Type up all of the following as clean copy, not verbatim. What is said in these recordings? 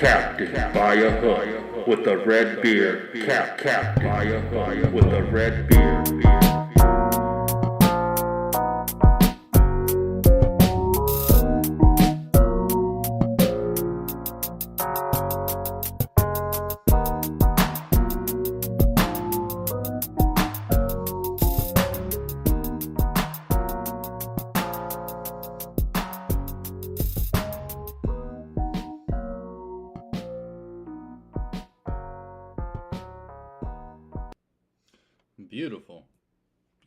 Captain by a hook with a red beard. Captain by a hook with a red beard.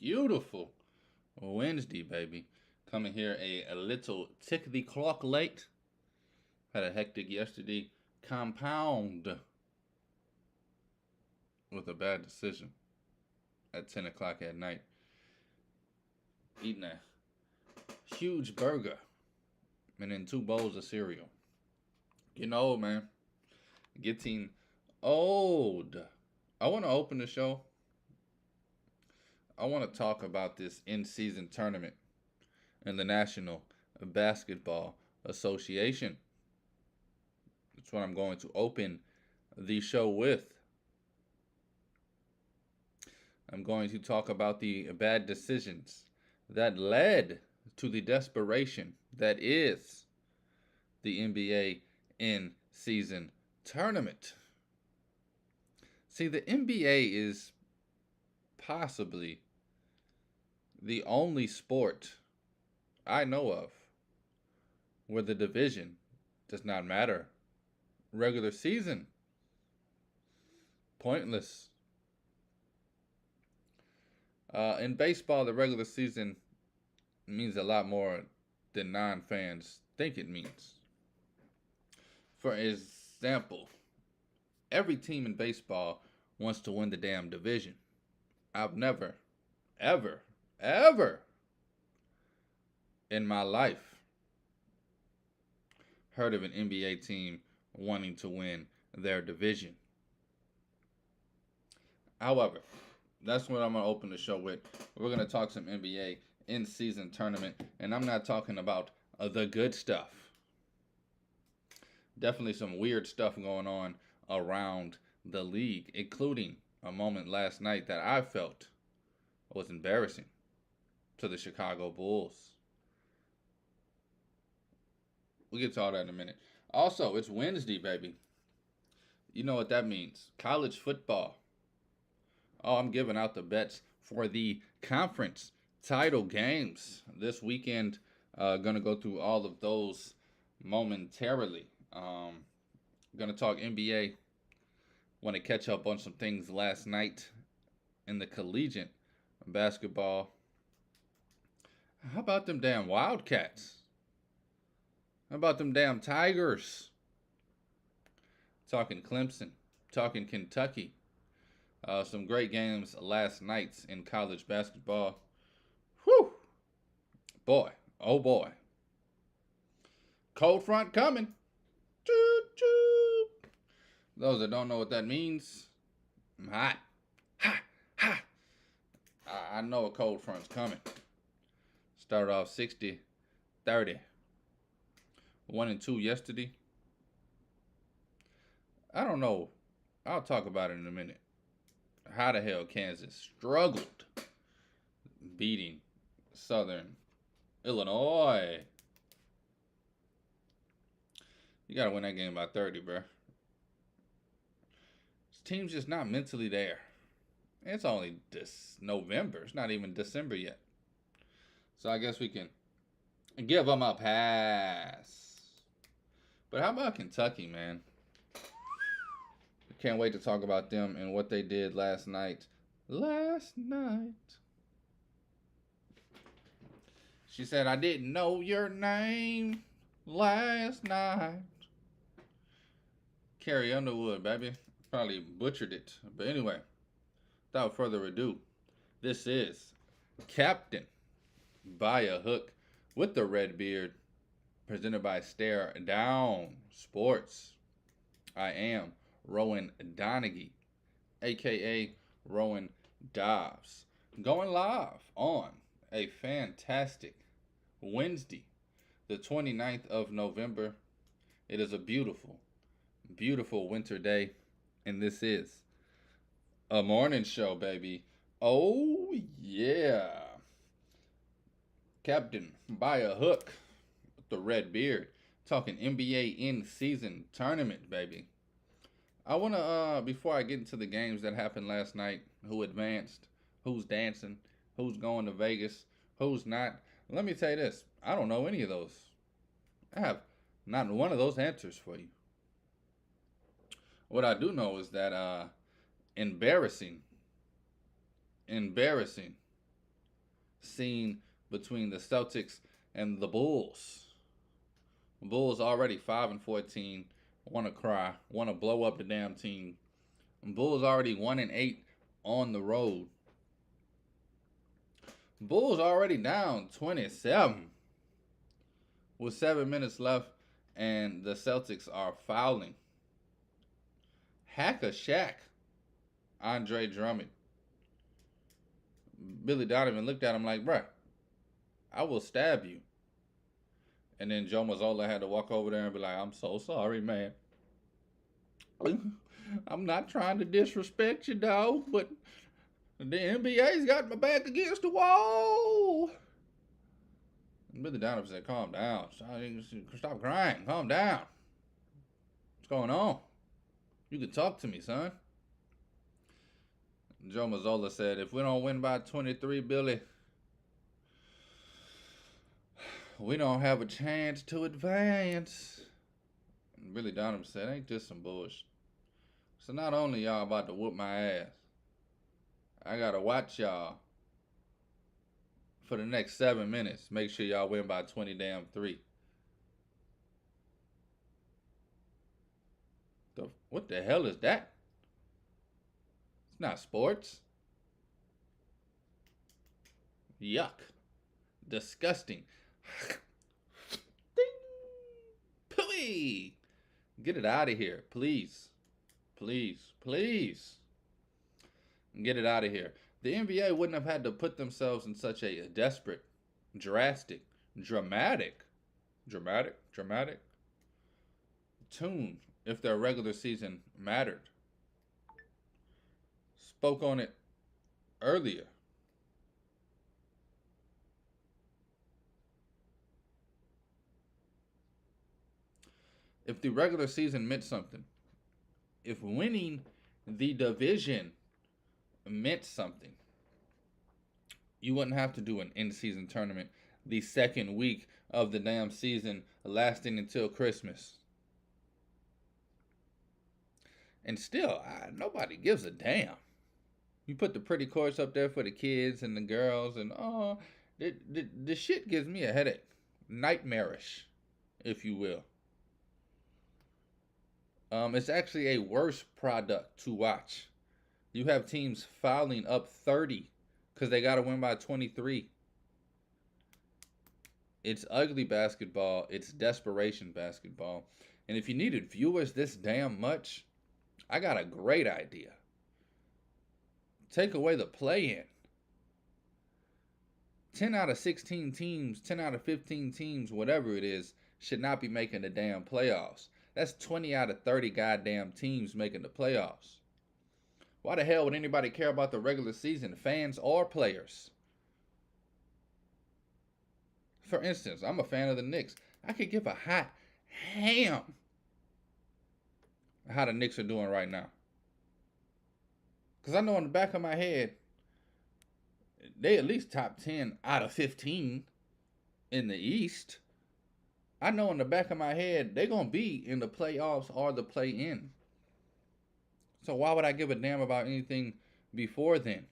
Beautiful Wednesday, baby. Coming here a little tick the clock late. Had a hectic yesterday. Compound with a bad decision at 10 o'clock at night. Eating a huge burger and then 2 bowls of cereal. Getting old, man. Getting old. I want to open the show. I want to talk about this in-season tournament in the National Basketball Association. That's what I'm going to open the show with. I'm going to talk about the bad decisions that led to the desperation that is the NBA in-season tournament. See, the NBA is possibly the only sport I know of where the division does not matter. Regular season, pointless. In baseball, the regular season means a lot more than non-fans think it means. For example, every team in baseball wants to win the damn division. I've never, ever in my life heard of an NBA team wanting to win their division. However, that's what I'm going to open the show with. We're going to talk some NBA in-season tournament, and I'm not talking about the good stuff. Definitely some weird stuff going on around the league, including a moment last night that I felt was embarrassing to the Chicago Bulls. We'll get to all that in a minute. Also, it's Wednesday, baby. You know what that means. College football. Oh, I'm giving out the bets for the conference title games this weekend. Gonna go through all of those momentarily. Gonna talk NBA. Want to catch up on some things last night in the collegiate basketball. How about them damn Wildcats? How about them damn Tigers? Talking Clemson, talking Kentucky. Some great games last night in college basketball. Whew! Boy, oh boy. Cold front coming. Choo choo. Those that don't know what that means, I'm hot. Ha! I know a cold front's coming. Started off 60-30. 1-2 yesterday. I don't know. I'll talk about it in a minute. How the hell Kansas struggled beating Southern Illinois. You got to win that game by 30, bro. This team's just not mentally there. It's only this November. It's not even December yet. So I guess we can give them a pass. But how about Kentucky, man? Can't wait to talk about them and what they did last night. She said, I didn't know your name last night. Carrie Underwood, baby. Probably butchered it. But anyway, without further ado, this is Captain by a Hook with the red beard, presented by Stare Down Sports. I am Rowan Donaghy, a.k.a. Rowan Dobbs, going live on a fantastic Wednesday, the 29th of November. It is a beautiful beautiful winter day, and this is a morning show, baby. Oh, yeah. Captain by a hook with the red beard, talking NBA in-season tournament, baby. I want to, before I get into the games that happened last night, who advanced, who's dancing, who's going to Vegas, who's not, let me tell you this. I don't know any of those. I have not one of those answers for you. What I do know is that embarrassing scene between the Celtics and the Bulls. The Bulls already 5-14, want to cry, want to blow up the damn team. The Bulls already 1-8 on the road. Bulls already down 27 with 7 minutes left, and the Celtics are fouling. Hack a Shaq, Andre Drummond. Billy Donovan looked at him like, bruh, I will stab you. And then Joe Mazzola had to walk over there and be like, I'm so sorry, man. I'm not trying to disrespect you, dog, but the NBA's got my back against the wall. And Billy Donovan said, calm down. Stop crying. Calm down. What's going on? You can talk to me, son. Joe Mazzola said, if we don't win by 23, Billy, we don't have a chance to advance. And Billy Donovan said, ain't this some bullshit? So not only y'all about to whoop my ass, I gotta watch y'all for the next 7 minutes. Make sure y'all win by 23. What the hell is that? It's not sports. Yuck. Disgusting. Pooey. Get it out of here, please. Please. Get it out of here. The NBA wouldn't have had to put themselves in such a desperate, dramatic tune if their regular season mattered. Spoke on it earlier. If the regular season meant something, if winning the division meant something, you wouldn't have to do an in-season tournament the second week of the damn season lasting until Christmas. And still, nobody gives a damn. You put the pretty courts up there for the kids and the girls, and the shit gives me a headache. Nightmarish, if you will. It's actually a worse product to watch. You have teams fouling up 30 because they got to win by 23. It's ugly basketball. It's desperation basketball. And if you needed viewers this damn much, I got a great idea. Take away the play-in. 10 out of 16 teams, 10 out of 15 teams, whatever it is, should not be making the damn playoffs. That's 20 out of 30 goddamn teams making the playoffs. Why the hell would anybody care about the regular season, fans or players? For instance, I'm a fan of the Knicks. I could give a hot ham how the Knicks are doing right now. Because I know in the back of my head, they at least top 10 out of 15 in the East. I know in the back of my head, they're going to be in the playoffs or the play-in. So why would I give a damn about anything before then?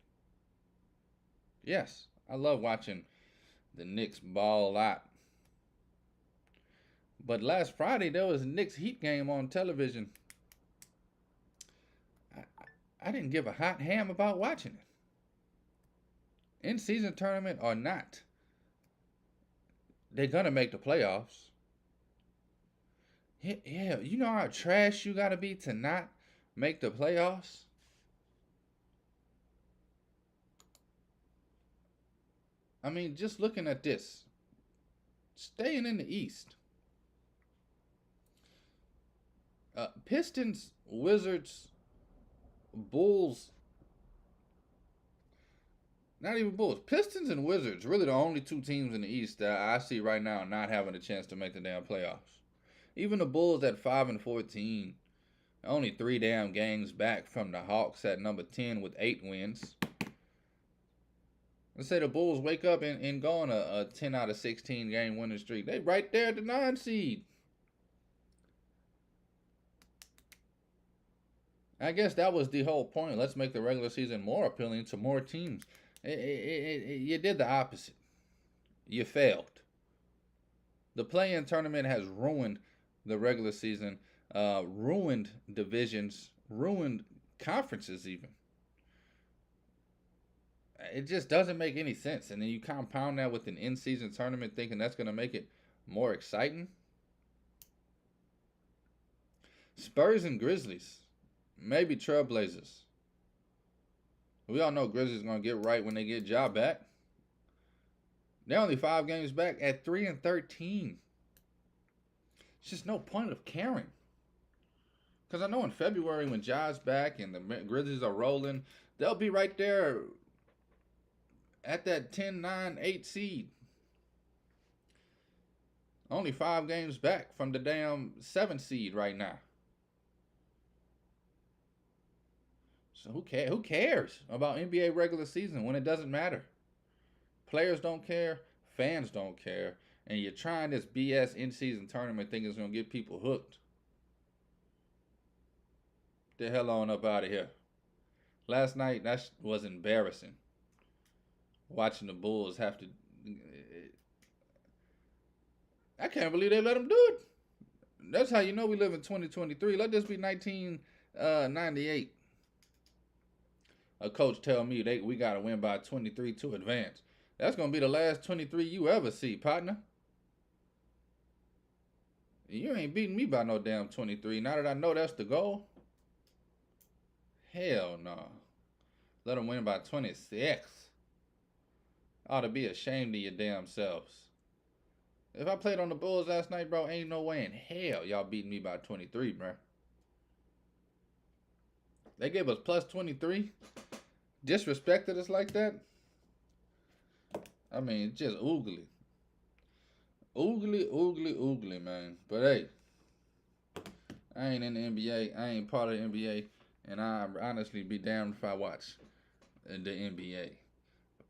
Yes, I love watching the Knicks ball a lot. But last Friday, there was a Knicks Heat game on television. I didn't give a hot ham about watching it. In-season tournament or not, they're going to make the playoffs. Yeah, you know how trash you got to be to not make the playoffs? I mean, just looking at this, staying in the East. Pistons, Wizards, Bulls. Not even Bulls. Pistons and Wizards, really the only two teams in the East that I see right now not having a chance to make the damn playoffs. Even the Bulls at 5-14, only 3 damn games back from the Hawks at number 10 with 8 wins. Let's say the Bulls wake up and go on a 10 out of 16 game winning streak. They right there at the 9 seed. I guess that was the whole point. Let's make the regular season more appealing to more teams. You did the opposite. You failed. The play-in tournament has ruined the regular season, ruined divisions, ruined conferences even. It just doesn't make any sense. And then you compound that with an in-season tournament thinking that's going to make it more exciting. Spurs and Grizzlies. Maybe Trailblazers. We all know Grizzlies are going to get right when they get Ja back. They're only 5 games back at 3-13. It's just no point of caring. Because I know in February when Ja's back and the Grizzlies are rolling, they'll be right there at that 10-9-8 seed. Only 5 games back from the damn 7 seed right now. So who cares about NBA regular season when it doesn't matter? Players don't care, fans don't care, and you're trying this BS in-season tournament thinking it's going to get people hooked. Get the hell on up out of here. Last night, that was embarrassing. Watching the Bulls have to... I can't believe they let them do it. That's how you know we live in 2023. Let this be 1998. A coach tell me we got to win by 23 to advance. That's going to be the last 23 you ever see, partner. You ain't beating me by no damn 23. Now that I know that's the goal. Hell no. Let them win by 26. Ought to be ashamed of your damn selves. If I played on the Bulls last night, bro, ain't no way in hell y'all beating me by 23, bro. They gave us plus 23. Disrespected us like that. I mean, just oogly. Oogly, man. But hey, I ain't in the NBA. I ain't part of the NBA. And I honestly be damned if I watch the NBA.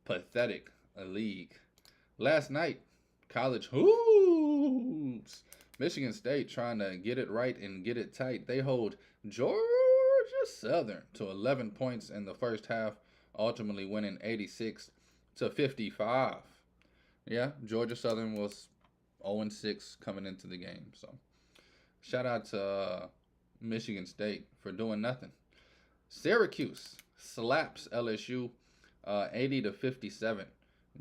Pathetic a league. Last night, college hoops. Michigan State trying to get it right and get it tight. They hold Georgia Southern to 11 points in the first half, ultimately winning 86-55. Yeah, Georgia Southern was 0-6 coming into the game. So, shout out to Michigan State for doing nothing. Syracuse slaps LSU 80-57.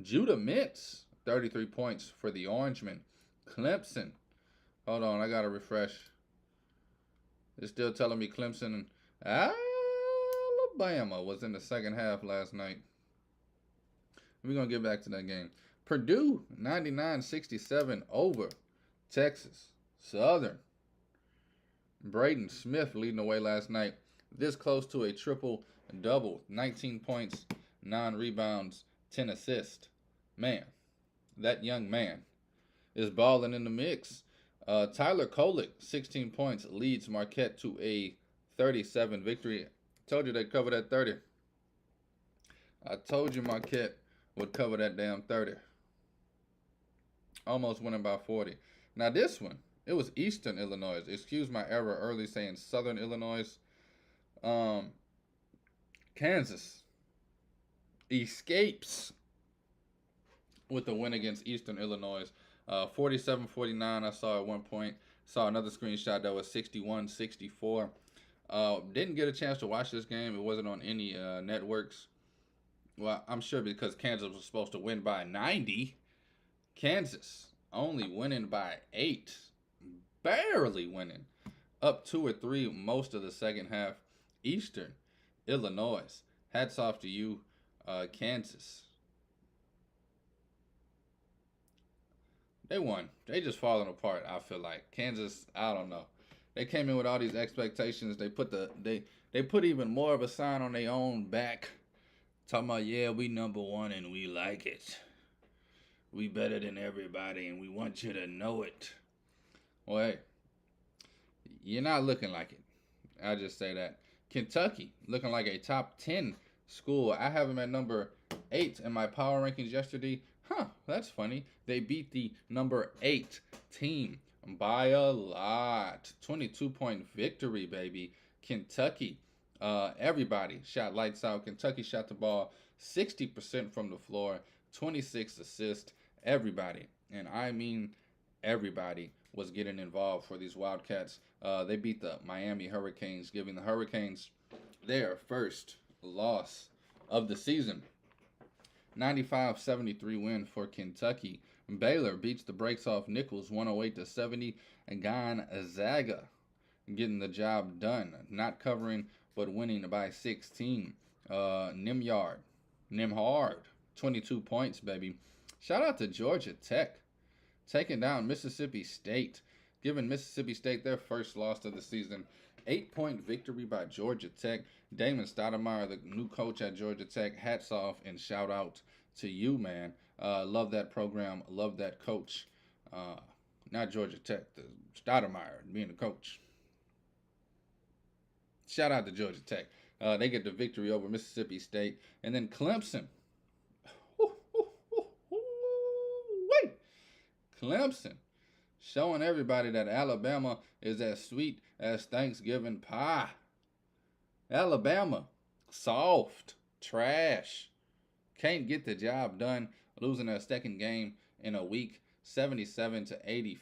Judah Mintz 33 points for the Orangemen. Clemson. Hold on, I gotta refresh. It's still telling me Clemson and Alabama was in the second half last night. We're gonna get back to that game. Purdue 99-67 over Texas Southern. Braden Smith leading the way last night. This close to a triple-double. 19 points, 9 rebounds, 10 assists. Man, that young man is balling in the mix. Tyler Kolek, 16 points, leads Marquette to a 37 victory. Told you they'd cover that 30. I told you Marquette would cover that damn 30. Almost winning by 40. Now this one, it was Eastern Illinois. Excuse my error early saying Southern Illinois. Kansas escapes with the win against Eastern Illinois. 47-49 I saw at one point. Saw another screenshot that was 61-64. Didn't get a chance to watch this game. It wasn't on any networks. Well, I'm sure because Kansas was supposed to win by 90. Kansas only winning by 8. Barely winning. Up 2 or 3 most of the second half. Eastern Illinois. Hats off to you, Kansas. They won. They just falling apart, I feel like. Kansas, I don't know. They came in with all these expectations. They put even more of a sign on their own back, talking about, yeah, we number one and we like it. We better than everybody and we want you to know it. Well, hey, you're not looking like it. I just say that. Kentucky looking like a top 10 school. I have them at number 8 in my power rankings yesterday. That's funny. They beat the number 8 team by a lot. 22-point victory, baby. Kentucky. Everybody shot lights out. Kentucky shot the ball 60% from the floor. 26 assists. Everybody, and I mean everybody, was getting involved for these Wildcats. They beat the Miami Hurricanes, giving the Hurricanes their first loss of the season. 95-73 win for Kentucky. Baylor beats the brakes off Nichols 108-70, and Gonzaga getting the job done, not covering but winning by 16. Nimhard, 22 points, baby. Shout out to Georgia Tech, taking down Mississippi State, giving Mississippi State their first loss of the season. 8-point victory by Georgia Tech. Damon Stoudemire, the new coach at Georgia Tech, hats off and shout out to you, man. Love that program, love that coach. Not Georgia Tech, the Stoudemire being the coach. Shout out to Georgia Tech. They get the victory over Mississippi State. And then Clemson. Clemson showing everybody that Alabama is as sweet as Thanksgiving pie. Alabama, soft, trash, can't get the job done, losing their second game in a week, 77-85.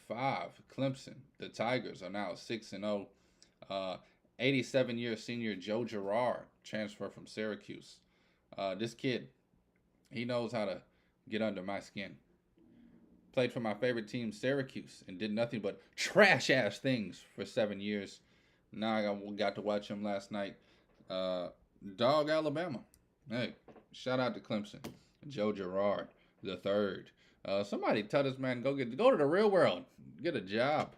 Clemson, the Tigers, are now 6-0. 87-year senior Joe Girard, transfer from Syracuse. This kid, he knows how to get under my skin. Played for my favorite team, Syracuse, and did nothing but trash-ass things for 7 years. Now I got to watch him last night. Dog Alabama. Hey, shout out to Clemson. Joe Girard, the third. Somebody tell this man, go to the real world. Get a job.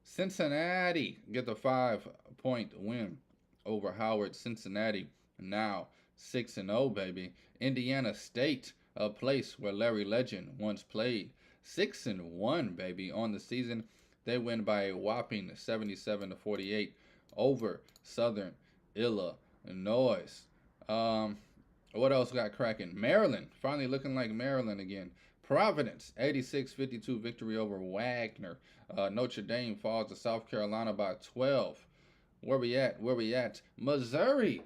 Cincinnati get the 5-point win over Howard. Cincinnati now 6-0, baby. Indiana State, a place where Larry Legend once played, 6-1, baby, on the season. They win by a whopping 77-48 over Southern Illinois. What else got cracking? Maryland, finally looking like Maryland again. Providence, 86-52 victory over Wagner. Notre Dame falls to South Carolina by 12. Where we at? Missouri.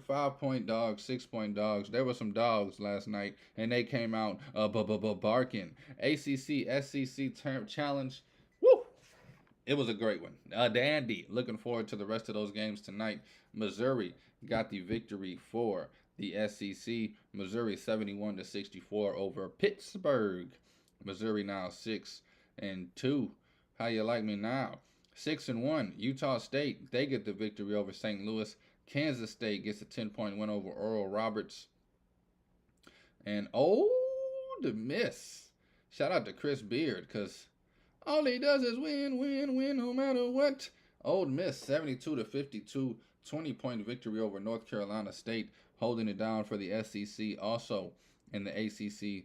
5-point dogs, 6-point dogs. There were some dogs last night, and they came out barking. ACC, SEC challenge. Woo! It was a great one. Dandy. Looking forward to the rest of those games tonight. Missouri got the victory for the SEC. Missouri 71-64 over Pittsburgh. Missouri now 6-2. How you like me now? 6-1. Utah State, they get the victory over St. Louis. Kansas State gets a 10-point win over Oral Roberts. And Ole Miss. Shout out to Chris Beard, because all he does is win, no matter what. Ole Miss, 72-52, 20-point victory over North Carolina State, holding it down for the SEC. Also in the ACC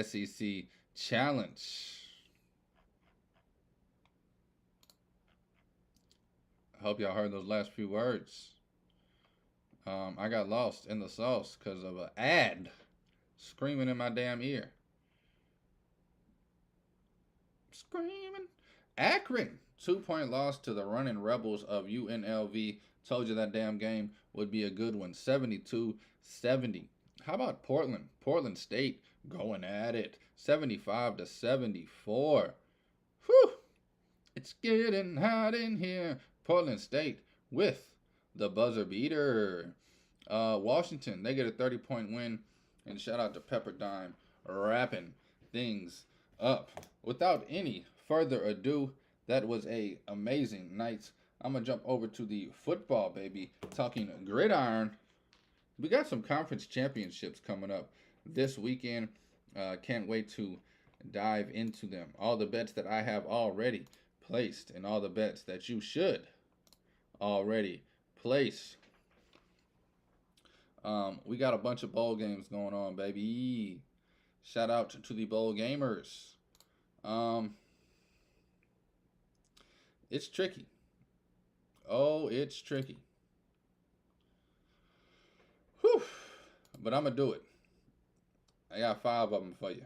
SEC Challenge. I hope y'all heard those last few words. I got lost in the sauce because of an ad screaming in my damn ear. Screaming. Akron, 2-point loss to the running Rebels of UNLV. Told you that damn game would be a good one. 72-70. How about Portland? Portland State going at it. 75-74. Whew. It's getting hot in here. Portland State with the buzzer beater. Washington, they get a 30-point win. And shout out to Pepperdine wrapping things up. Without any further ado, that was a amazing night. I'm going to jump over to the football, baby. Talking gridiron. We got some conference championships coming up this weekend. Can't wait to dive into them. All the bets that I have already placed and all the bets that you should already place. We got a bunch of bowl games going on, baby. Shout out to the bowl gamers. It's tricky. Oh, it's tricky. Whew. But I'm going to do it. I got 5 of them for you.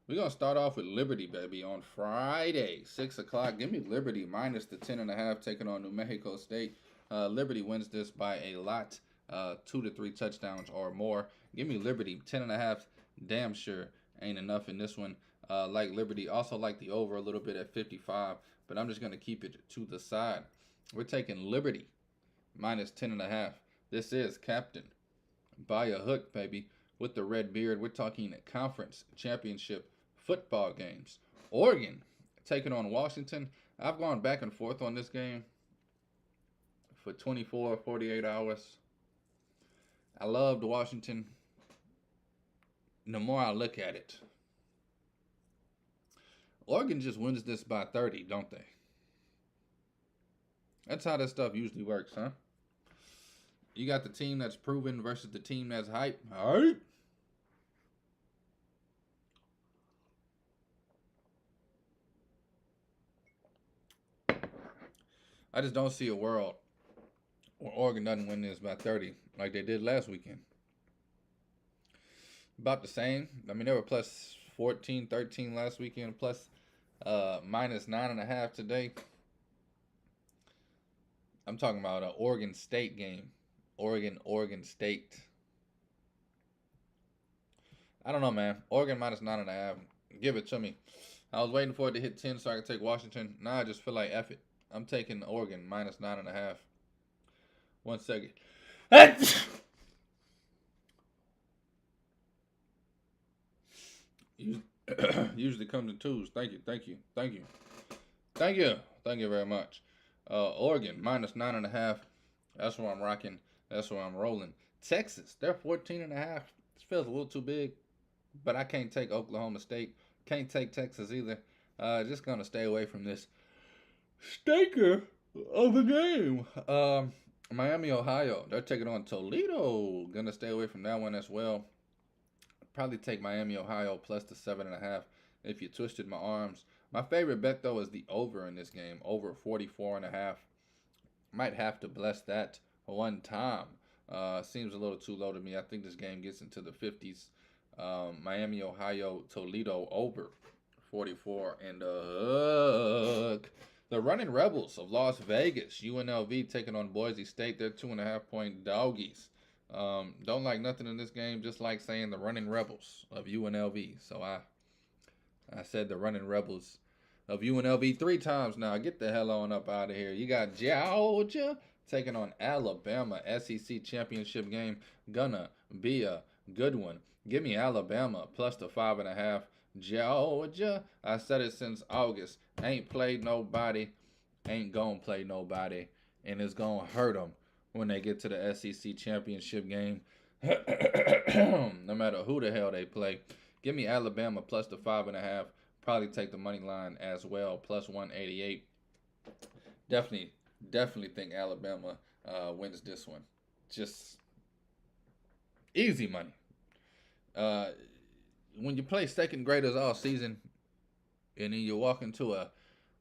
We're going to start off with Liberty, baby, on Friday, 6 o'clock. Give me Liberty minus the 10.5 taking on New Mexico State. Liberty wins this by a lot, 2 to 3 touchdowns or more. Give me Liberty, 10.5, damn sure ain't enough in this one. Like Liberty, also like the over a little bit at 55, but I'm just going to keep it to the side. We're taking Liberty minus 10.5. This is Captain by a hook, baby, with the red beard. We're talking conference championship football games. Oregon taking on Washington. I've gone back and forth on this game for 24, 48 hours. I loved Washington. The more I look at it, Oregon just wins this by 30, don't they? That's how this stuff usually works, huh? You got the team that's proven versus the team that's hype. All right. I just don't see a world where Oregon doesn't win this by 30 like they did last weekend. About the same. I mean, they were plus 14, 13 last weekend, plus minus 9.5 today. I'm talking about an Oregon State game. Oregon State. I don't know, man. Oregon minus 9.5. Give it to me. I was waiting for it to hit 10 so I could take Washington. Now I just feel like F it. I'm taking Oregon minus 9.5. 1 second. Usually comes in twos. Thank you very much. Oregon minus 9.5. That's where I'm rocking. That's where I'm rolling. Texas, they're 14.5. This feels a little too big, but I can't take Oklahoma State. Can't take Texas either. Just gonna stay away from this staker of a game. Miami, Ohio, they're taking on Toledo. Gonna stay away from that one as well. Probably take Miami, Ohio plus the 7.5 if you twisted my arms. My favorite bet, though, is the over in this game. Over 44.5. Might have to bless that one time. Seems a little too low to me. I think this game gets into the 50s. Miami, Ohio, Toledo over 44 and the running Rebels of Las Vegas, UNLV taking on Boise State. They're 2.5-point doggies. Don't like nothing in this game, just like saying the running Rebels of UNLV. So I said the running Rebels of UNLV 3 times now. Get the hell on up out of here. You got Georgia taking on Alabama. SEC championship game. Gonna be a good one. Give me Alabama plus the 5.5. Georgia, I said it since August. Ain't played nobody. Ain't gonna play nobody. And it's gonna hurt them when they get to the SEC championship game. No matter who the hell they play. Give me Alabama plus the 5.5. Probably take the money line as well, plus 188. Definitely think Alabama wins this one. Just easy money. When you play second graders all season, and then you walk into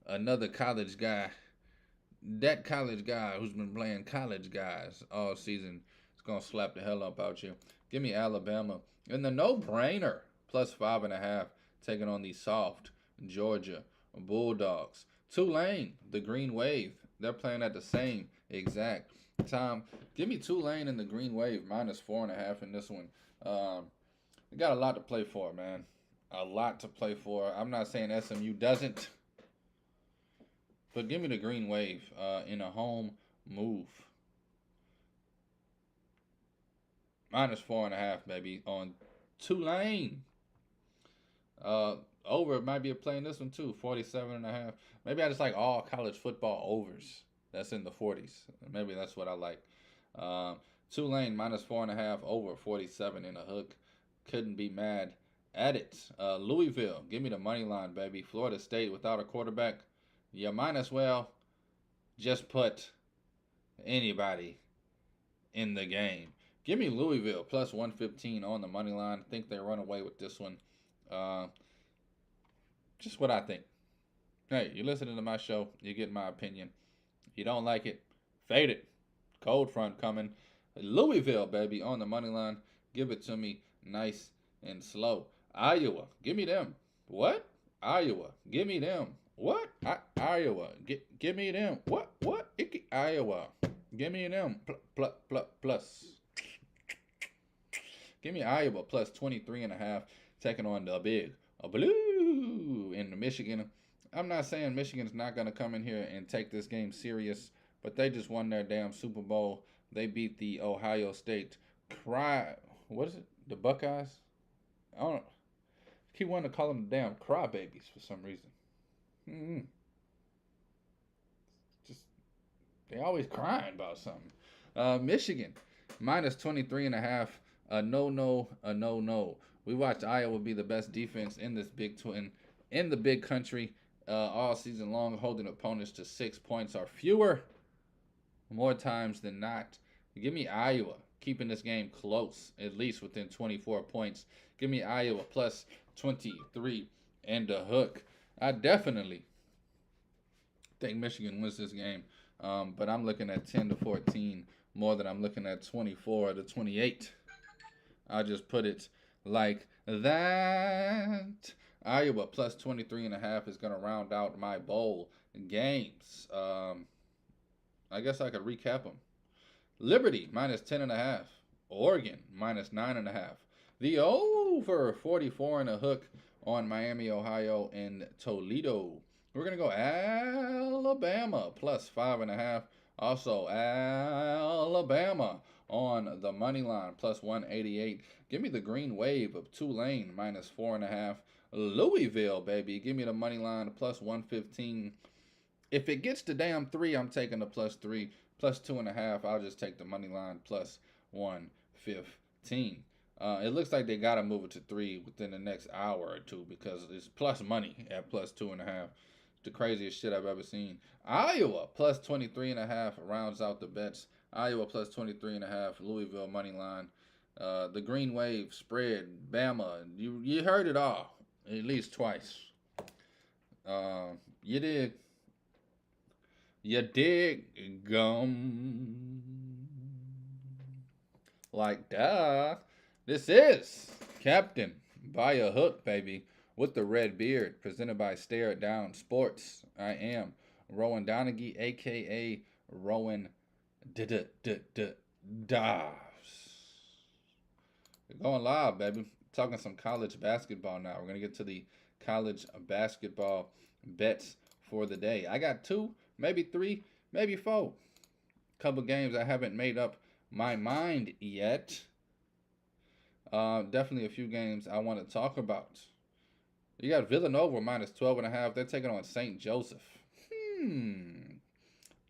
another college guy, that college guy who's been playing college guys all season is going to slap the hell up out you. Give me Alabama. And the no-brainer, plus 5.5, taking on the soft Georgia Bulldogs. Tulane, the Green Wave, they're playing at the same exact time. Give me Tulane and the Green Wave, minus 4.5 in this one. We got a lot to play for, man. A lot to play for. I'm not saying SMU doesn't. But give me the Green Wave in a home move. Minus 4.5, baby, on Tulane. Over might be a play in this one, too. 47.5. Maybe I just like all college football overs. That's in the 40s. Maybe that's what I like. Tulane, minus 4.5, over 47 in a hook. Couldn't be mad at it. Louisville, give me the money line, baby. Florida State without a quarterback. You might as well just put anybody in the game. Give me Louisville plus 115 on the money line. I think they run away with this one. Just what I think. Hey, you're listening to my show. You get my opinion. You don't like it, fade it. Cold front coming. Louisville, baby, on the money line. Give it to me nice and slow. Iowa, give me them. What? Iowa, give me them. What? Iowa, give me them. What? Iowa, give me them. Plus. Give me Iowa plus 23.5, taking on the big blue in Michigan. I'm not saying Michigan's not going to come in here and take this game serious, but they just won their damn Super Bowl. They beat the Ohio State what is it? The Buckeyes? I don't know. I keep wanting to call them the damn crybabies for some reason. Just, they always crying about something. Michigan, minus 23.5. A no. We watched Iowa be the best defense in this in the big country all season long, holding opponents to 6 points or fewer more times than not. Give me Iowa, keeping this game close, at least within 24 points. Give me Iowa plus 23 and a hook. I definitely think Michigan wins this game, but I'm looking at 10-14 more than I'm looking at 24-28. I'll just put it like that. Iowa plus 23.5 is going to round out my bowl games. I guess I could recap them. Liberty minus 10.5. Oregon minus 9.5. The over 44 and a hook on Miami, Ohio, and Toledo. We're going to go Alabama plus 5.5. Also, Alabama on the money line plus 188. Give me the green wave of Tulane minus 4.5. Louisville, baby. Give me the money line plus 115. If it gets to damn 3, I'm taking the plus 3. Plus 2.5, I'll just take the money line plus 115. It looks like they got to move it to 3 within the next hour or two because it's plus money at plus 2.5. The craziest shit I've ever seen. Iowa plus 23.5 rounds out the bets. Iowa plus 23.5. Louisville money line. The green wave spread. Bama. You heard it all at least twice. You did. You dig gum. Like duh. This is Captain by a Hook, baby. With the red beard, presented by Stare It Down Sports. I am Rowan Donaghy, a.k.a. Rowan Dobbs. We're going live, baby. Talking some college basketball now. We're going to get to the college basketball bets for the day. I got 2, maybe 3, maybe 4. Couple games I haven't made up my mind yet. Definitely a few games I want to talk about. You got Villanova minus 12.5. They're taking on St. Joseph.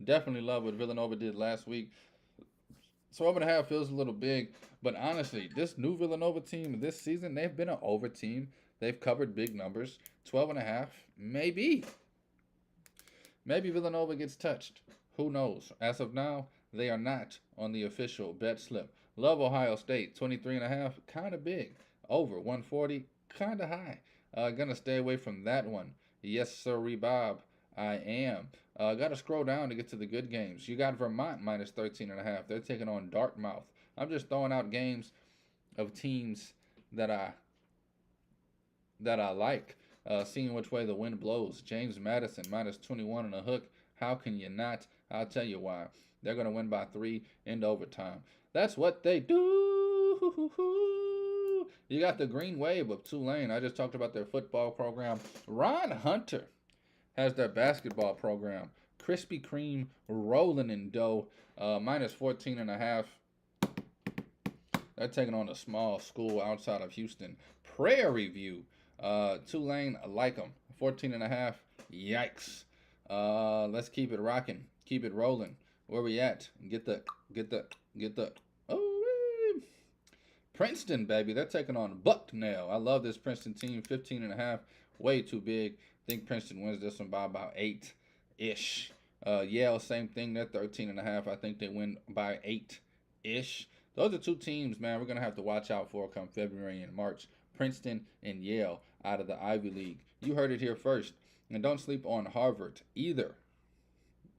Definitely love what Villanova did last week. 12.5 feels a little big, but honestly, this new Villanova team this season, they've been an over team. They've covered big numbers. 12.5, maybe. Maybe Villanova gets touched. Who knows? As of now, they are not on the official bet slip. Love Ohio State, 23.5, kind of big. Over 140, kind of high. Gonna stay away from that one. Yes, sirree, Bob. I am. Gotta scroll down to get to the good games. You got Vermont minus 13.5. They're taking on Dartmouth. I'm just throwing out games of teams that I like. Seeing which way the wind blows. James Madison minus 21 and a hook. How can you not? I'll tell you why. They're gonna win by 3 in overtime. That's what they do. You got the green wave of Tulane. I just talked about their football program. Ron Hunter has their basketball program. Krispy Kreme rolling in dough. Minus 14.5. They're taking on a small school outside of Houston. Prairie View. Tulane, I like them. 14.5. Yikes. Let's keep it rocking. Keep it rolling. Where we at? Get the. Oh, Princeton, baby, they're taking on Bucknell. I love this Princeton team. 15.5, way too big. I think Princeton wins this one by about 8-ish. Yale, same thing. They're 13.5. I think they win by 8-ish. Those are two teams, man, we're going to have to watch out for come February and March. Princeton and Yale out of the Ivy League. You heard it here first. And don't sleep on Harvard either.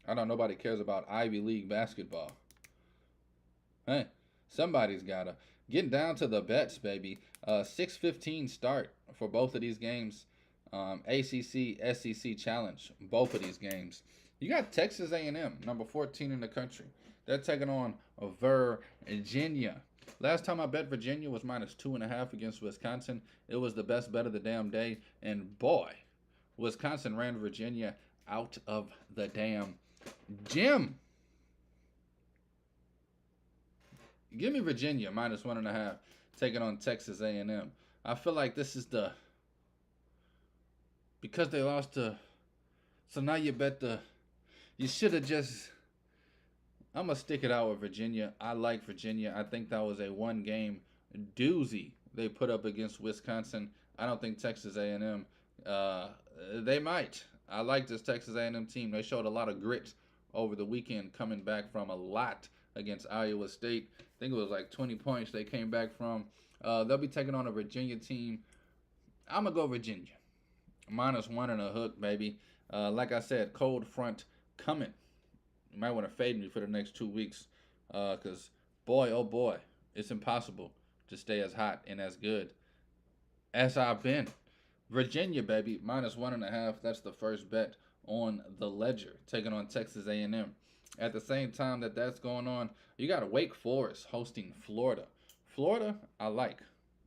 I know nobody cares about Ivy League basketball. Hey, somebody's got to. Getting down to the bets, baby. 6:15 start for both of these games. ACC, SEC challenge, both of these games. You got Texas A&M, number 14 in the country. They're taking on Virginia. Last time I bet Virginia was -2.5 against Wisconsin. It was the best bet of the damn day. And boy, Wisconsin ran Virginia out of the damn gym. Give me Virginia -1.5, taking on Texas A&M. I feel like this is because they lost to. So now you bet you should have just. I'm gonna stick it out with Virginia. I like Virginia. I think that was a one-game doozy they put up against Wisconsin. I don't think Texas A&M. They might. I like this Texas A&M team. They showed a lot of grit over the weekend, coming back from a lot against Iowa State. I think it was like 20 points they came back from. They'll be taking on a Virginia team. I'm going to go Virginia. -1 and a hook, baby. Like I said, cold front coming. You might want to fade me for the next 2 weeks because, boy, oh boy, it's impossible to stay as hot and as good as I've been. Virginia, baby, -1.5. That's the first bet on the ledger, taking on Texas A&M. At the same time that's going on, you got Wake Forest hosting Florida. Florida, I like.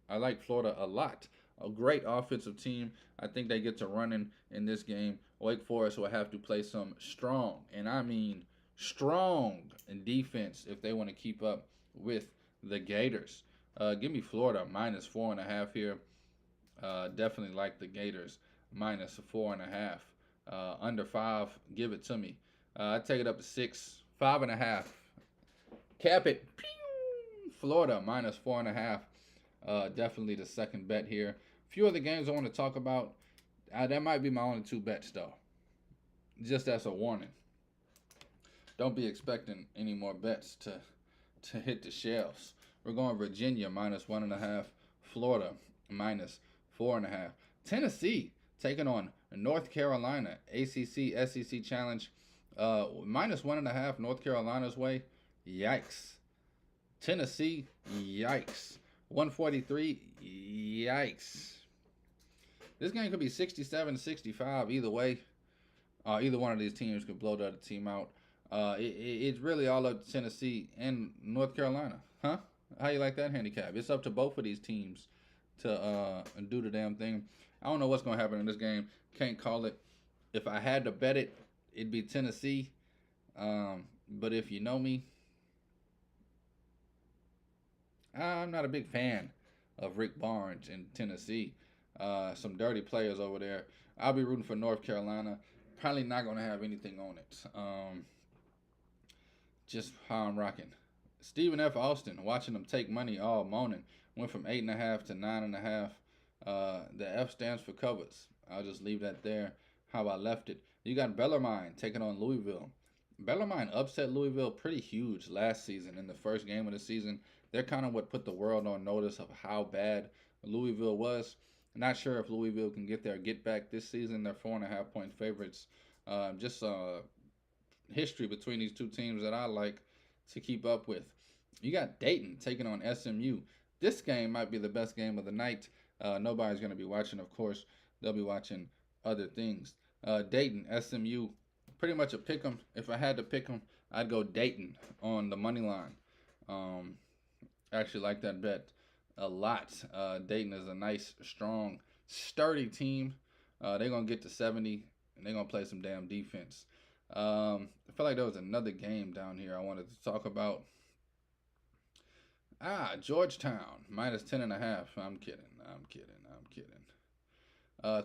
I like Florida a lot. A great offensive team. I think they get to running in this game. Wake Forest will have to play some strong, and I mean strong, defense if they want to keep up with the Gators. Give me Florida -4.5 here. Definitely like the Gators -4.5. Under 5, give it to me. I take it up to 6, 5.5. Cap it. Pew! Florida -4.5. Definitely the second bet here. A few other games I want to talk about. That might be my only 2 bets though. Just as a warning. Don't be expecting any more bets to hit the shelves. We're going Virginia -1.5. Florida -4.5. Tennessee taking on North Carolina. ACC, SEC challenge. -1.5 North Carolina's way. Yikes. Tennessee, yikes. 143, yikes. This game could be 67-65 either way. Either one of these teams could blow the other team out. It's really all up to Tennessee and North Carolina. Huh? How you like that handicap? It's up to both of these teams to do the damn thing. I don't know what's going to happen in this game. Can't call it. If I had to bet it, it'd be Tennessee. But if you know me, I'm not a big fan of Rick Barnes in Tennessee. Some dirty players over there. I'll be rooting for North Carolina. Probably not going to have anything on it. Just how I'm rocking. Stephen F. Austin, watching them take money all morning. Went from 8.5 to 9.5. The F stands for covers. I'll just leave that there how I left it. You got Bellarmine taking on Louisville. Bellarmine upset Louisville pretty huge last season in the first game of the season. They're kind of what put the world on notice of how bad Louisville was. Not sure if Louisville can get their get back this season. They're 4.5-point favorites. Just history between these two teams that I like to keep up with. You got Dayton taking on SMU. This game might be the best game of the night. Nobody's going to be watching, of course. They'll be watching other things. Dayton, SMU, pretty much a pick 'em. If I had to pick 'em, I'd go Dayton on the money line. Actually like that bet a lot. Dayton is a nice, strong, sturdy team. They're going to get to 70, and they're going to play some damn defense. I feel like there was another game down here I wanted to talk about. Georgetown, -10.5. I'm kidding.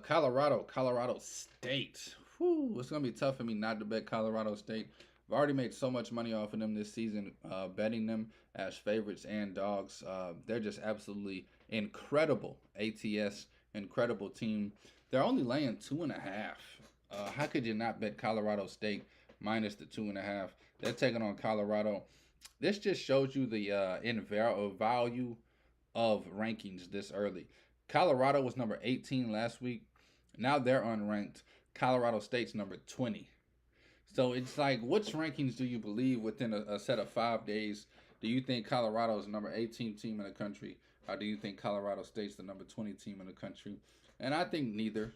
Colorado State. Whew, it's going to be tough for me not to bet Colorado State. I've already made so much money off of them this season, betting them as favorites and dogs. They're just absolutely incredible. ATS, incredible team. They're only laying 2.5. How could you not bet Colorado State minus the 2.5? They're taking on Colorado. This just shows you the value of rankings this early. Colorado was number 18 last week. Now they're unranked. Colorado State's number 20. So it's like, which rankings do you believe within a set of 5 days? Do you think Colorado is the number 18 team in the country? Or do you think Colorado State's the number 20 team in the country? And I think neither.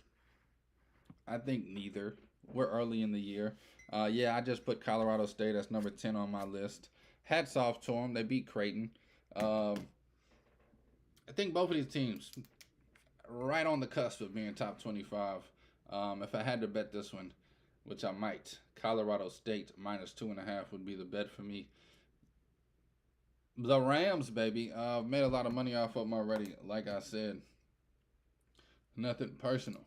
We're early in the year. I just put Colorado State as number 10 on my list. Hats off to them. They beat Creighton. I think both of these teams right on the cusp of being top 25. If I had to bet this one, which I might, Colorado State minus 2.5 would be the bet for me. The Rams, baby. I've made a lot of money off of them already. Like I said, nothing personal.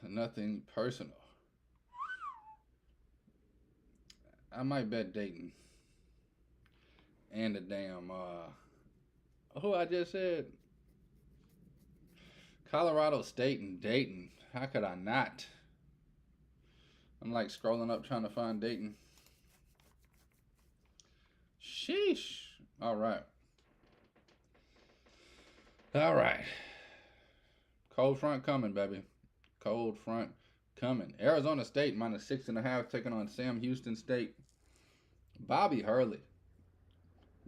Nothing personal. I might bet Dayton. And the damn, who I just said? Colorado State and Dayton. How could I not? I'm like scrolling up trying to find Dayton. Sheesh. All right. Cold front coming, baby. Cold front coming. Arizona State minus 6.5 taking on Sam Houston State. Bobby Hurley.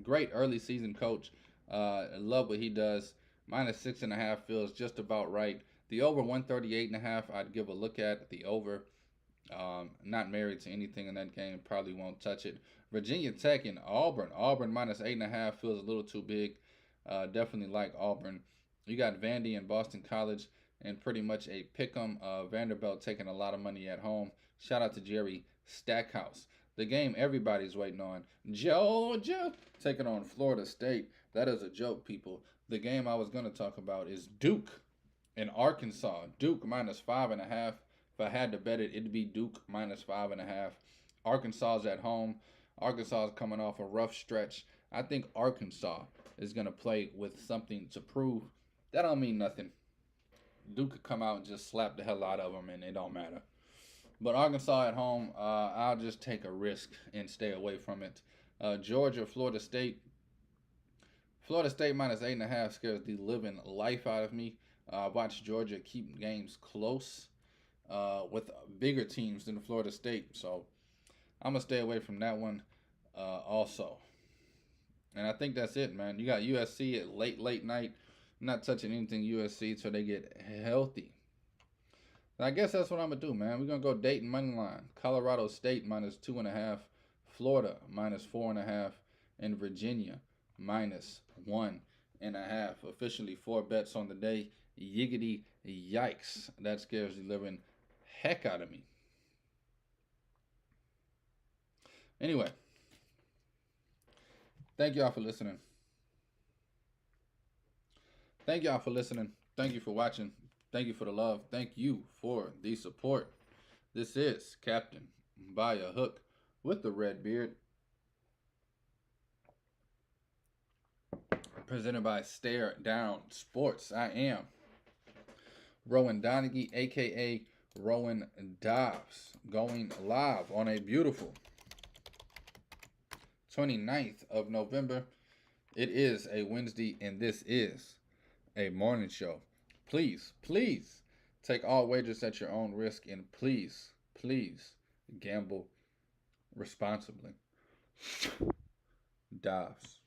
Great early season coach. I love what he does. Minus 6.5 feels just about right. The over 138.5 I'd give a look at. The over. Not married to anything in that game. Probably won't touch it. Virginia Tech and Auburn. Auburn minus 8.5 feels a little too big. Definitely like Auburn. You got Vandy and Boston College and pretty much a pick'em. Vanderbilt taking a lot of money at home. Shout out to Jerry Stackhouse. The game everybody's waiting on. Georgia taking on Florida State. That is a joke, people. The game I was going to talk about is Duke and Arkansas. Duke minus 5.5. If I had to bet it, it'd be Duke minus 5.5. Arkansas's at home. Arkansas is coming off a rough stretch. I think Arkansas is going to play with something to prove. That don't mean nothing. Duke could come out and just slap the hell out of them, and it don't matter. But Arkansas at home, I'll just take a risk and stay away from it. Georgia, Florida State. Florida State minus 8.5 scares the living life out of me. Watch Georgia keep games close with bigger teams than Florida State. So I'm going to stay away from that one also. And I think that's it, man. You got USC at late night. I'm not touching anything USC until they get healthy. I guess that's what I'm going to do, man. We're going to go Dayton money line. Colorado State minus 2.5. Florida minus 4.5. And Virginia minus 1.5. Officially 4 bets on the day. Yiggity yikes. That scares the living heck out of me. Anyway. Thank y'all for listening. Thank y'all for listening. Thank you for watching. Thank you for the love. Thank you for the support. This is Captain by a Hook with the red beard. Presented by Stare Down Sports. I am Rowan Donaghy, a.k.a. Rowan Dobbs, going live on a beautiful 29th of November. It is a Wednesday, and this is a morning show. Please take all wagers at your own risk, and please gamble responsibly. Dobbs.